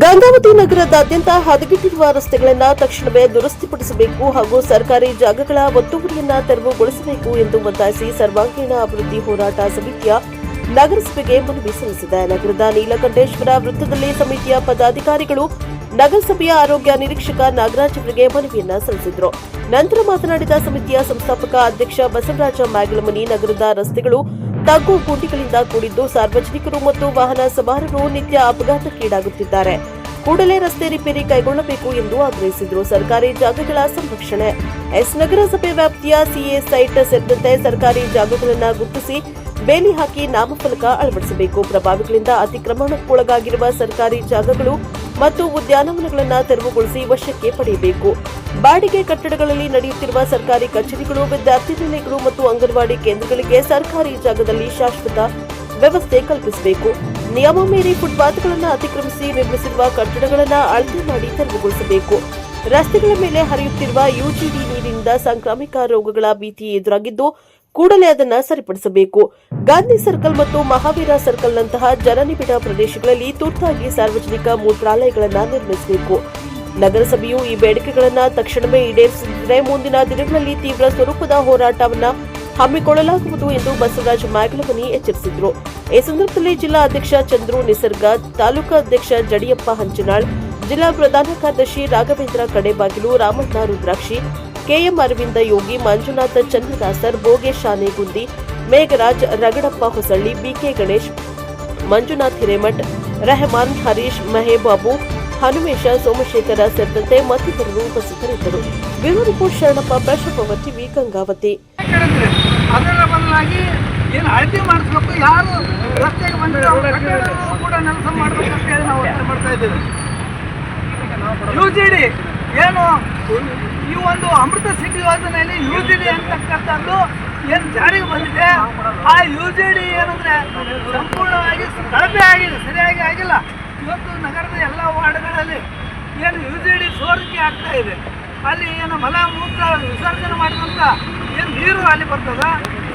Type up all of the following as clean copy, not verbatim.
ಗಂಗಾವತಿ ನಗರದಾದ್ಯಂತ ಹದಗೆಟ್ಟಿರುವ ರಸ್ತೆಗಳನ್ನು ತಕ್ಷಣವೇ ದುರಸ್ತಿಪಡಿಸಬೇಕು ಹಾಗೂ ಸರ್ಕಾರಿ ಜಾಗಗಳ ಒತ್ತುವರಿಯನ್ನು ತೆರವುಗೊಳಿಸಬೇಕು ಎಂದು ಒತ್ತಾಯಿಸಿ ಸರ್ವಾಂಗೀಣ ಅಭಿವೃದ್ಧಿ ಹೋರಾಟ ಸಮಿತಿಯ ನಗರಸಭೆಗೆ ಮನವಿ ಸಲ್ಲಿಸಿದೆ. ನಗರದ ನೀಲಕಂಠೇಶ್ವರ ವೃತ್ತದಲ್ಲಿ ಸಮಿತಿಯ ಪದಾಧಿಕಾರಿಗಳು ನಗರಸಭೆಯ ಆರೋಗ್ಯ ನಿರೀಕ್ಷಕ ನಾಗರಾಜ್ ಅವರಿಗೆ ಮನವಿಯನ್ನ ಸಲ್ಲಿಸಿದರು. ನಂತರ ಮಾತನಾಡಿದ ಸಮಿತಿಯ ಸಂಸ್ಥಾಪಕ ಅಧ್ಯಕ್ಷ ಬಸವರಾಜ ಮ್ಯಾಗಳಮನಿ, ನಗರದ ರಸ್ತೆಗಳು ತಗ್ಗು ಗುಂಡಿಗಳಿಂದ ಕೂಡಿದ್ದು ಸಾರ್ವಜನಿಕರು ಮತ್ತು ವಾಹನ ಸವಾರರು ನಿತ್ಯ ಅಪಘಾತಕ್ಕೀಡಾಗುತ್ತಿದ್ದಾರೆ. ಕೂಡಲೇ ರಸ್ತೆ ರಿಪೇರಿ ಕೈಗೊಳ್ಳಬೇಕು ಎಂದು ಆಗ್ರಹಿಸಿದರು. ಸರ್ಕಾರಿ ಜಾಗಗಳ ಸಂರಕ್ಷಣೆ, ನಗರಸಭೆ ವ್ಯಾಪ್ತಿಯ ಸಿಎ ಸೈಟ್ ಸೇರಿದಂತೆ ಸರ್ಕಾರಿ ಜಾಗಗಳನ್ನು ಗುರುತಿಸಿ ಬೇಲಿ ಹಾಕಿ ನಾಮಫಲಕ ಅಳವಡಿಸಬೇಕು. ಪ್ರಭಾವಿಗಳಿಂದ ಅತಿಕ್ರಮಣಕ್ಕೊಳಗಾಗಿರುವ ಸರ್ಕಾರಿ ಜಾಗಗಳು ಮತ್ತು ಉದ್ಯಾನವನಗಳನ್ನು ತೆರವುಗೊಳಿಸಿ ವಶಕ್ಕೆ ಪಡೆಯಬೇಕು. ಬಾಡಿಗೆ ಕಟ್ಟಡಗಳಲ್ಲಿ ನಡೆಯುತ್ತಿರುವ ಸರ್ಕಾರಿ ಕಚೇರಿಗಳು, ವಿದ್ಯಾರ್ಥಿ ನಿಲಯಗಳು ಮತ್ತು ಅಂಗನವಾಡಿ ಕೇಂದ್ರಗಳಿಗೆ ಸರ್ಕಾರಿ ಜಾಗದಲ್ಲಿ ಶಾಶ್ವತ ವ್ಯವಸ್ಥೆ ಕಲ್ಪಿಸಬೇಕು. ನಿಯಮ ಮೀರಿ ಫುಟ್ಪಾತ್ಗಳನ್ನು ಅತಿಕ್ರಮಿಸಿ ನಿರ್ಮಿಸಿರುವ ಕಟ್ಟಡಗಳನ್ನು ಅಳತೆ ಮಾಡಿ ತೆರವುಗೊಳಿಸಬೇಕು. ರಸ್ತೆಗಳ ಮೇಲೆ ಹರಿಯುತ್ತಿರುವ ಯುಜಿಡಿ ನೀರಿನಿಂದ ಸಾಂಕ್ರಾಮಿಕ ರೋಗಗಳ ಭೀತಿ ಎದುರಾಗಿದ್ದು ಕೂಡಲೇ ಅದನ್ನು ಸರಿಪಡಿಸಬೇಕು. ಗಾಂಧಿ ಸರ್ಕಲ್ ಮತ್ತು ಮಹಾವೀರ ಸರ್ಕಲ್ನಂತಹ ಜನನಿಬಿಡ ಪ್ರದೇಶಗಳಲ್ಲಿ ತುರ್ತಾಗಿ ಸಾರ್ವಜನಿಕ ಮೂತ್ರಾಲಯಗಳನ್ನು ನಿರ್ಮಿಸಬೇಕು. ನಗರಸಭೆಯು ಈ ಬೇಡಿಕೆಗಳನ್ನು ತಕ್ಷಣವೇ ಈಡೇರಿಸದಿದ್ದರೆ ಮುಂದಿನ ದಿನಗಳಲ್ಲಿ ತೀವ್ರ ಸ್ವರೂಪದ ಹೋರಾಟವನ್ನು ಹಮ್ಮಿಕೊಳ್ಳಲಾಗುವುದು ಎಂದು ಬಸವರಾಜ ಮ್ಯಾಗಳಮನಿ ಎಚ್ಚರಿಸಿದರು. ಈ ಸಂದರ್ಭದಲ್ಲಿ ಜಿಲ್ಲಾ ಅಧ್ಯಕ್ಷ ಚಂದ್ರು ನಿಸರ್ಗ, ತಾಲೂಕಾ ಅಧ್ಯಕ್ಷ ಜಡಿಯಪ್ಪ ಹಂಚನಾಳ್, ಜಿಲ್ಲಾ ಪ್ರಧಾನ ಕಾರ್ಯದರ್ಶಿ ರಾಘವೇಂದ್ರ ಕಡೆಬಾಗಿಲು, ರಾಮಣ್ಣ ರುದ್ರಾಕ್ಷಿ, ಕೆಎಂ ಅರವಿಂದ ಯೋಗಿ, ಮಂಜುನಾಥ ಚನ್ನದಾಸರ್, ಭೋಗೇಶ್ ಆನೆಗುಂದಿ, ಮೇಘರಾಜ್, ರಗಡಪ್ಪ ಹೊಸಳ್ಳಿ, ಬಿಕೆ ಗಣೇಶ್, ಮಂಜುನಾಥ್ ಹಿರೇಮಠ್, ರೆಹಮಾನ್, ಹರೀಶ್, ಮಹೇಬಾಬು, ಹನುಮೇಶ, ಸೋಮಶೇಖರ ಸೇರಿದಂತೆ ಮತ್ತಿತರರು ಉಪಸ್ಥಿತರಿದ್ದರು. Bureau report Sharanappa, Prashanth TV, Gangavathi. ಅದರ ಬದಲಾಗಿ ಏನು ಅಳತೆ ಮಾಡಿಸ್ಬೇಕು, ಯಾರು ರಸ್ತೆಗೆ ಬಂದಿರೋ ಕೂಡ ಕೆಲಸ ಮಾಡಬೇಕಂತ ಹೇಳಿ ನಾವು ಒತ್ತಾಯ ಮಾಡ್ತಾ ಇದ್ದೇವೆ. ಯುಜಿಡಿ ಏನು ಈ ಒಂದು ಅಮೃತ ಸಿಟಿ ಯೋಜನೆಯಲ್ಲಿ ಯುಜಿಡಿ ಅಂತಕ್ಕಂಥದ್ದು ಏನು ಜಾರಿಗೆ ಬಂದಿದೆ, ಆ ಯುಜಿಡಿ ಏನಂದ್ರೆ ಸಂಪೂರ್ಣವಾಗಿ ಕಳಪೆ ಆಗಿದೆ, ಸರಿಯಾಗಿ ಆಗಿಲ್ಲ. ಇವತ್ತು ನಗರದ ಎಲ್ಲ ವಾರ್ಡ್ಗಳಲ್ಲಿ ಏನು ಯುಜಿಡಿ ಸೋರಿಕೆ ಆಗ್ತಾ ಇದೆ. ಅಲ್ಲಿ ಏನು ಮಲ ಮೂತ್ರ ವಿಸರ್ಜನೆ ಮಾಡಿದಂಥ ಏನು ನೀರು ಅಲ್ಲಿ ಬರ್ತದ,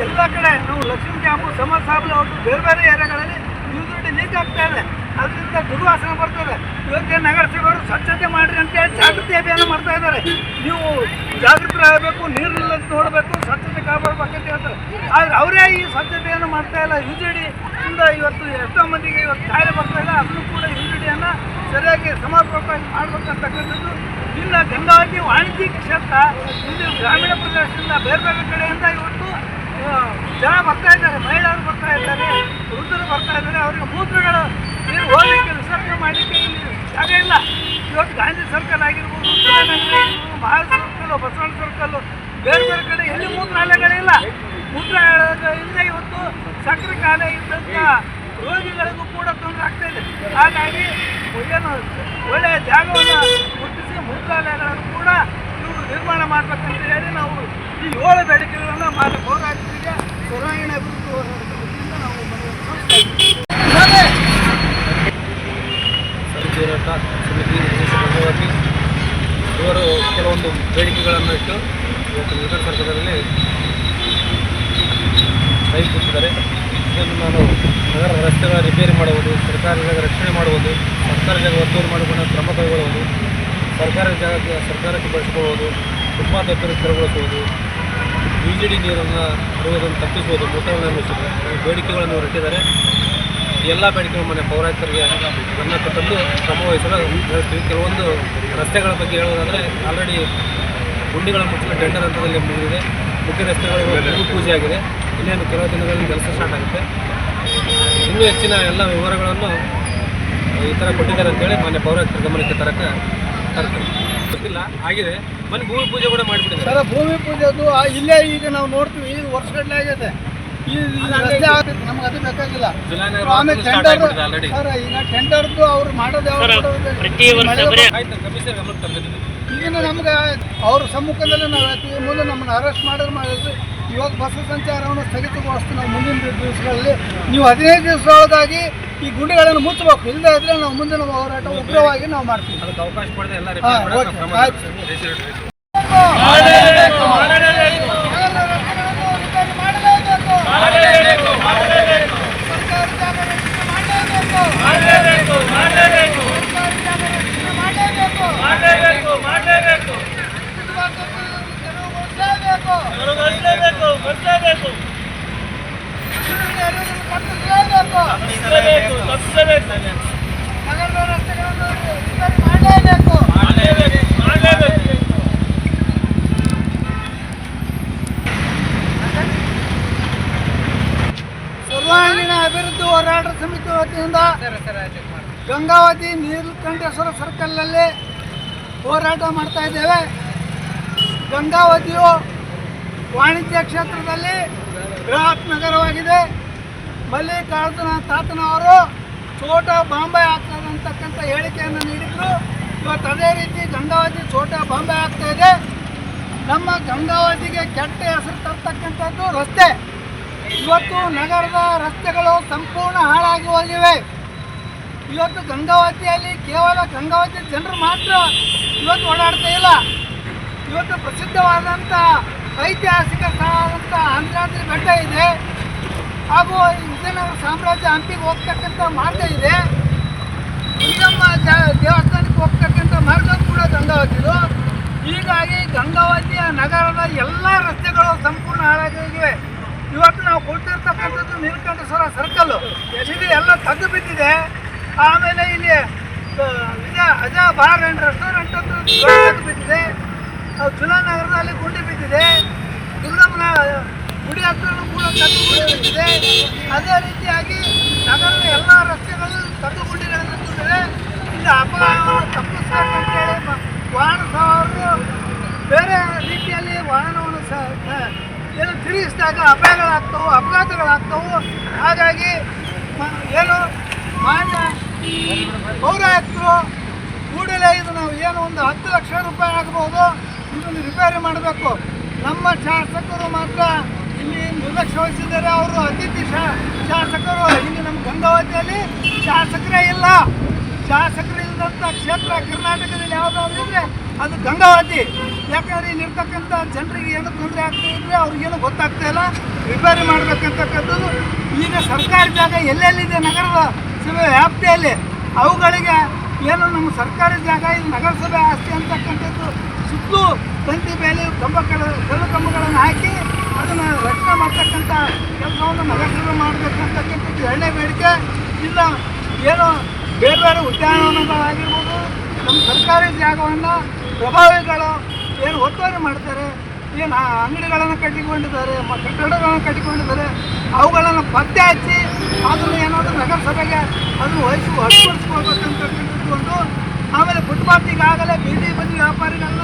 ಎಲ್ಲ ಕಡೆ ನಾವು ಲಕ್ಷ್ಮೀ ಕ್ಯಾಂಪು, ಸಮಸಾಬಲು ಅವ್ರು ಬೇರೆ ಬೇರೆ ಏರಿಯಾಗಳಲ್ಲಿ ಯುಜಿಡಿ ಲೀಕ್ ಆಗ್ತಾ ಇದೆ. ಅದರಿಂದ ದುರ್ವಾಸನೆ ಬರ್ತದೆ. ಇವತ್ತೇ ನಗರಸಭೆಯವರು ಸ್ವಚ್ಛತೆ ಮಾಡಿರಿ ಅಂತೇಳಿ ಜಾಗೃತಿ ಅಭಿಯಾನ ಮಾಡ್ತಾ ಇದ್ದಾರೆ. ನೀವು ಜಾಗೃತರಾಗಬೇಕು, ನೀರಿಲ್ಲ ನೋಡಬೇಕು, ಸ್ವಚ್ಛತೆ ಕಾಪಾಡಬೇಕಂತ ಹೇಳ್ತಾರೆ. ಆದರೆ ಅವರೇ ಈ ಸ್ವಚ್ಛತೆಯನ್ನು ಮಾಡ್ತಾ ಇಲ್ಲ. ಯುಜಿಡಿ ಇಂದ ಇವತ್ತು ಎಷ್ಟೋ ಮಂದಿಗೆ ಇವತ್ತು ಕಾಯಿಲೆ ಬರ್ತಾ ಇಲ್ಲ. ಅದನ್ನು ಕೂಡ ಯುಜಿಡಿಯನ್ನು ಸರಿಯಾಗಿ ಸಮರ್ಪಕವಾಗಿ ಮಾಡಬೇಕಂತಕ್ಕಂಥದ್ದು. ಇಲ್ಲ ಗಂಗಾವತಿ ವಾಣಿಜ್ಯಿಕ ಕ್ಷೇತ್ರ, ಇಲ್ಲಿ ಗ್ರಾಮೀಣ ಪ್ರದೇಶದಿಂದ ಬೇರೆ ಬೇರೆ ಕಡೆಯಿಂದ ಇವತ್ತು ಜನ ಬರ್ತಾ ಇದ್ದಾರೆ, ಮಹಿಳೆಯರು ಬರ್ತಾ ಇದ್ದಾರೆ, ವೃದ್ಧರು ಬರ್ತಾ ಇದ್ದಾರೆ. ಅವರಿಗೆ ಮೂತ್ರಗಳು ನೀರು ಹೋಗಲಿಕ್ಕೆ, ವಿಸರ್ಜನೆ ಮಾಡಲಿಕ್ಕೆ ಇಲ್ಲಿ ಜಾಗ ಇಲ್ಲ. ಇವತ್ತು ಗಾಂಧಿ ಸರ್ಕಲ್ ಆಗಿರ್ಬೋದು, ಮಹಾವೀರ ಸರ್ಕಲ್ಲು, ಬಸವಣ್ಣ ಸರ್ಕಲ್ಲು, ಬೇರೆ ಬೇರೆ ಕಡೆ ಎಲ್ಲಿ ಮೂತ್ರಾಲಯಗಳಿಲ್ಲ. ಮೂತ್ರಾಲಯಗಳಿಂದ ಇವತ್ತು ಸಕ್ಕರೆ ಕಾಯಿಲೆ ಇದ್ದಂಥ ರೋಗಿಗಳಿಗೂ ಕೂಡ ತೊಂದರೆ ಆಗ್ತಾ ಇದೆ. ಹಾಗಾಗಿ ಏನು ಒಳ್ಳೆಯ ಜಾಗವನ್ನು ಗುರುತಿಸಿ ಮೂತ್ರಾಲಯಗಳನ್ನು ಕೂಡ ಇವರು ನಿರ್ಮಾಣ ಮಾಡಬೇಕಂತ ಹೇಳಿ ನಾವು ಈ 7 ಬೇಡಿಕೆಗಳನ್ನು ಹೋರಾಟಕ್ಕೆ ಸರ್ವಾಂಗೀಣ ಅಭಿವೃದ್ಧಿ ಹೋರಾಟದಿಂದ ನಾವು ಹೋರಾಟ ಸಮಿತಿ ಭಾಗವಾಗಿ ಇವರು ಕೆಲವೊಂದು ಬೇಡಿಕೆಗಳನ್ನು ಇಟ್ಟು ಇವತ್ತು ನಗರ ಸರ್ಕಾರದಲ್ಲಿ ಕೈಗೊಳ್ತಿದ್ದಾರೆ. ಇದನ್ನು ನಾನು ನಗರ ರಸ್ತೆಗಳ ರಿಪೇರಿ ಮಾಡುವುದು, ಸರ್ಕಾರಿ ಜಾಗ ರಕ್ಷಣೆ ಮಾಡುವುದು, ಸರ್ಕಾರಿ ಜಾಗ ಒತ್ತುವರಿ ಮಾಡಿಕೊಂಡು ಕ್ರಮ ಕೈಗೊಳ್ಳುವುದು, ಸರ್ಕಾರಕ್ಕೆ ಬಳಸಿಕೊಳ್ಳುವುದು, ಫುಟ್ಪಾತ್ ತೆರವುಗೊಳಿಸುವುದು, ಯುಜಿಡಿ ನೀರನ್ನು ಹರಿಯುವುದನ್ನು ತಪ್ಪಿಸುವುದು, ಮೂತ್ರಗಳನ್ನು ನಿರ್ಮಿಸುವುದು ಬೇಡಿಕೆಗಳನ್ನು ಇವರು ಇಟ್ಟಿದ್ದಾರೆ. ಎಲ್ಲ ಬೇಡಿಕೆಗಳು ಮನೆ ಪೌರಾಯುಕ್ತರಿಗೆ ಗಮನಕ್ಕೆ ತಂದು ಕ್ರಮ ವಹಿಸಲು ಹೇಳ್ತೀವಿ. ಕೆಲವೊಂದು ರಸ್ತೆಗಳ ಬಗ್ಗೆ ಹೇಳೋದಾದರೆ ಆಲ್ರೆಡಿ ಗುಂಡಿಗಳ ಮುಚ್ಚಲು ಟೆಂಡರ್ ಹಂತದಲ್ಲಿ ಮುಗಿದಿದೆ. ಮುಖ್ಯ ರಸ್ತೆಗಳು ಭೂಮಿ ಪೂಜೆ ಆಗಿದೆ. ಇನ್ನೇನು ಕೆಲವು ದಿನಗಳಲ್ಲಿ ಕೆಲಸ ಸ್ಟಾರ್ಟ್ ಆಗುತ್ತೆ. ಇನ್ನೂ ಹೆಚ್ಚಿನ ಎಲ್ಲ ವಿವರಗಳನ್ನು ಈ ಥರ ಕೊಟ್ಟಿದ್ದಾರೆ ಅಂತೇಳಿ ಮಾನ್ಯ ಪೌರಾಯುಕ್ತರ ಗಮನಕ್ಕೆ ತರಕ್ಕೆ ಗೊತ್ತಿಲ್ಲ ಆಗಿದೆ. ಮನೆ ಭೂಮಿ ಪೂಜೆ ಕೂಡ ಮಾಡಿಬಿಟ್ಟಿದ್ದಾರೆ ಸರ್. ಭೂಮಿ ಪೂಜೆದು ಇಲ್ಲೇ ಈಗ ನಾವು ನೋಡ್ತೀವಿ, ಇದು ವರ್ಷಗಟ್ಟಲೆ ಆಗಿದೆ. ಈ ರಸ್ತೆ ಆಗ್ತೈತೆ, ನಮ್ಗೆ ಅದು ಬೇಕಾಗಿಲ್ಲ. ಆಮೇಲೆ ಟೆಂಡರ್ ಸರ್, ಈಗ ಟೆಂಡರ್ದು ಅವ್ರು ಮಾಡೋದು ಯಾವಾಗ ಈಗಿನ ನಮ್ಗೆ ಅವ್ರ ಸಮ್ಮುಖದಲ್ಲಿ ನಾವು ಹೇಳ್ತೀವಿ. ಮುಂದೆ ನಮ್ಮನ್ನು ಅರೆಸ್ಟ್ ಮಾಡಿದ್ರೆ ಇವಾಗ ಬಸ್ ಸಂಚಾರವನ್ನು ಸ್ಥಗಿತಗೊಳಿಸ್ತೀವಿ ನಾವು ಮುಂದಿನ ದಿವಸಗಳಲ್ಲಿ. ನೀವು 15 ದಿವಸದೊಳಗಾಗಿ ಈ ಗುಂಡಿಗಳನ್ನು ಮುಚ್ಚಬೇಕು. ಇಲ್ಲದೇ ಇದ್ರೆ ನಾವು ಮುಂದಿನ ಹೋರಾಟ ಉಗ್ರವಾಗಿ ನಾವು ಮಾಡ್ತೀವಿ. ಅದಕ್ಕೆ ಅವಕಾಶ ಕೊಡದೆ ಎಲ್ಲ ಸರ್ಕಾರಿ ಜಾಗ ನಗರದ ರಸ್ತೆಗಳನ್ನು ರಿಪೇರಿ ಮಾಡಲೇಬೇಕು. ಸರ್ವಾಂಗೀಣ ಅಭಿವೃದ್ಧಿ ಹೋರಾಟ ಸಮಿತಿ ವತಿಯಿಂದ ಗಂಗಾವತಿ ನೀಲಕಂಠೇಶ್ವರ ಸರ್ಕಲ್ನಲ್ಲಿ ಹೋರಾಟ ಮಾಡ್ತಾ ಇದ್ದೇವೆ. ಗಂಗಾವತಿಯು ವಾಣಿಜ್ಯ ಕ್ಷೇತ್ರದಲ್ಲಿ ಬೃಹತ್ ನಗರವಾಗಿದೆ. ಮಲ್ಲಿಕಾರ್ಜುನ ತಾತನವರು ಛೋಟಾ ಬಾಂಬೆ ಆಗ್ತದೆ ಅಂತಕ್ಕಂಥ ಹೇಳಿಕೆಯನ್ನು ನೀಡಿದರು. ಇವತ್ತು ಅದೇ ರೀತಿ ಗಂಗಾವತಿ ಛೋಟಾ ಬಾಂಬೆ ಆಗ್ತಾ ಇದೆ. ನಮ್ಮ ಗಂಗಾವತಿಗೆ ಕೆಟ್ಟ ಹೆಸರು ತರ್ತಕ್ಕಂಥದ್ದು ರಸ್ತೆ. ಇವತ್ತು ನಗರದ ರಸ್ತೆಗಳು ಸಂಪೂರ್ಣ ಹಾಳಾಗಿ ಹೋಗಿವೆ. ಇವತ್ತು ಗಂಗಾವತಿಯಲ್ಲಿ ಕೇವಲ ಗಂಗಾವತಿ ಜನರು ಮಾತ್ರ ಇವತ್ತು ಓಡಾಡ್ತಾ ಇಲ್ಲ. ಇವತ್ತು ಪ್ರಸಿದ್ಧವಾದಂಥ ಐತಿಹಾಸಿಕ ಸ್ಥಳವಾದಂಥ ಅಂಜನಾದ್ರಿ ಬೆಟ್ಟ ಇದೆ, ಹಾಗೂ ವಿಜಯನಗರ ಸಾಮ್ರಾಜ್ಯ ಹಂಪಿಗೆ ಹೋಗ್ತಕ್ಕಂಥ ಮಾರ್ಗ ಇದೆ. ದುರ್ಗಮ್ಮ ದೇವಸ್ಥಾನಕ್ಕೆ ಹೋಗ್ತಕ್ಕಂಥ ಮಾರ್ಗ ಕೂಡ ಗಂಗಾವತಿದು. ಹೀಗಾಗಿ ಗಂಗಾವತಿಯ ನಗರದ ಎಲ್ಲ ರಸ್ತೆಗಳು ಸಂಪೂರ್ಣ ಹಾಳಾಗಿ ಹೋಗಿವೆ. ಇವತ್ತು ನಾವು ಕೊಡ್ತಿರ್ತಕ್ಕಂಥದ್ದು ನೀಲಕಂಠೇಶ್ವರ ಸರ್ಕಲ್ಲು, ಇದು ಎಲ್ಲ ತಗ್ಗು ಬಿದ್ದಿದೆ. ಆಮೇಲೆ ಇಲ್ಲಿ ಅಜಾ ಬಾರ್ ಆ್ಯಂಡ್ ರೆಸ್ಟೋರೆಂಟ್ ಅಂತ ತಗ್ಗು ಬಿದ್ದಿದೆ. ಜುಲಾನಗರದಲ್ಲಿ ಗುಂಡಿ ಬಿದ್ದಿದೆ. ದುರ್ಗಮ್ಮನ ಗುಡಿ ಹತ್ರ ಕೂಡ ತಗ್ಗು ಗುಂಡಿ ಬಿದ್ದಿದೆ. ಅದೇ ರೀತಿಯಾಗಿ ನಗರದ ಎಲ್ಲ ರಸ್ತೆಗಳು ತಗ್ಗು ಗುಂಡಿಗಳನ್ನು ತುಂಬಿದೆ. ಇಲ್ಲಿ ಅಪಘಾತವನ್ನು ತಪ್ಪಿಸ್ಬೇಕಂತೇಳಿ ವಾಹನ ಸವಾರರು ಬೇರೆ ರೀತಿಯಲ್ಲಿ ವಾಹನವನ್ನು ಏನು ತಿರುಗಿಸಿದಾಗ ಅಪಘಾತಗಳಾಗ್ತವು. ಹಾಗಾಗಿ ಏನು ಮಾನ್ಯ ಪೌರಾಯುಕ್ತರು ಕೂಡಲೇ ಇದು ನಾವು ಏನು ಒಂದು 10 ಲಕ್ಷ ರೂಪಾಯಿ ಆಗ್ಬೋದು, ಇದನ್ನು ರಿಪೇರಿ ಮಾಡಬೇಕು. ನಮ್ಮ ಶಾಸಕರು ಮಾತ್ರ ಇಲ್ಲಿ ನಿರ್ಲಕ್ಷ್ಯ ವಹಿಸಿದ್ದಾರೆ. ಅವರು ಅತಿಥಿ ಶಾಸಕರು. ಇಲ್ಲಿ ನಮ್ಮ ಗಂಗಾವತಿಯಲ್ಲಿ ಶಾಸಕರೇ ಇಲ್ಲ. ಶಾಸಕರು ಇಲ್ಲದಂಥ ಕ್ಷೇತ್ರ ಕರ್ನಾಟಕದಲ್ಲಿ ಯಾವುದಾದ್ರು ಇದ್ದರೆ ಅದು ಗಂಗಾವತಿ. ಯಾಕಂದರೆ ಇಲ್ಲಿರ್ತಕ್ಕಂಥ ಜನರಿಗೆ ಏನು ತೊಂದರೆ ಆಗ್ತಾ ಇದ್ರೆ ಅವ್ರಿಗೇನು ಗೊತ್ತಾಗ್ತಾ ಇಲ್ಲ. ರಿಪೇರಿ ಮಾಡಬೇಕಂತಕ್ಕಂಥದ್ದು ಈಗ ಸರ್ಕಾರಿ ಜಾಗ ಎಲ್ಲೆಲ್ಲಿದೆ ನಗರದ ಸಭೆ ವ್ಯಾಪ್ತಿಯಲ್ಲಿ ಅವುಗಳಿಗೆ ಏನು ನಮ್ಮ ಸರ್ಕಾರಿ ಜಾಗ ಇದು ನಗರಸಭೆ ಆಸ್ತಿ ಅಂತಕ್ಕಂಥದ್ದು ಸುತ್ತಲೂ ತಂತಿ ಬೇಲಿ ಕಲ್ಲು ಕಂಬಗಳನ್ನು ಹಾಕಿ ಅದನ್ನು ರಕ್ಷಣೆ ಮಾಡ್ತಕ್ಕಂಥ ಕೆಲಸವನ್ನು ನಗರಸಭೆ ಮಾಡಬೇಕಂತಕ್ಕಂಥದ್ದು ಎರಡನೇ ಬೇಡಿಕೆ. ಇಲ್ಲ ಏನು ಬೇರೆ ಬೇರೆ ಉದ್ಯಾನವನಗಳಾಗಿರ್ಬೋದು, ನಮ್ಮ ಸರ್ಕಾರಿ ಜಾಗವನ್ನು ಪ್ರಭಾವಿಗಳು ಏನು ಒತ್ತುವರಿ ಮಾಡ್ತಾರೆ, ಏನು ಅಂಗಡಿಗಳನ್ನು ಕಟ್ಟಿಕೊಂಡಿದ್ದಾರೆ, ಕಟ್ಟಡಗಳನ್ನು ಕಟ್ಟಿಕೊಂಡಿದ್ದಾರೆ, ಅವುಗಳನ್ನು ಪತ್ತೆ ಹಚ್ಚಿ ಅದನ್ನು ಏನಾದರೂ ನಗರಸಭೆಗೆ ಅದನ್ನು ಹೊರತುಪಡಿಸ್ಕೊಳ್ಬೇಕಂತಕ್ಕಂಥದ್ದು ಒಂದು. ಆಮೇಲೆ ಫುಟ್ಪಾತ್ ಈಗಾಗಲೇ ಬೀದಿ ಬದಿ ವ್ಯಾಪಾರಿಗಳನ್ನ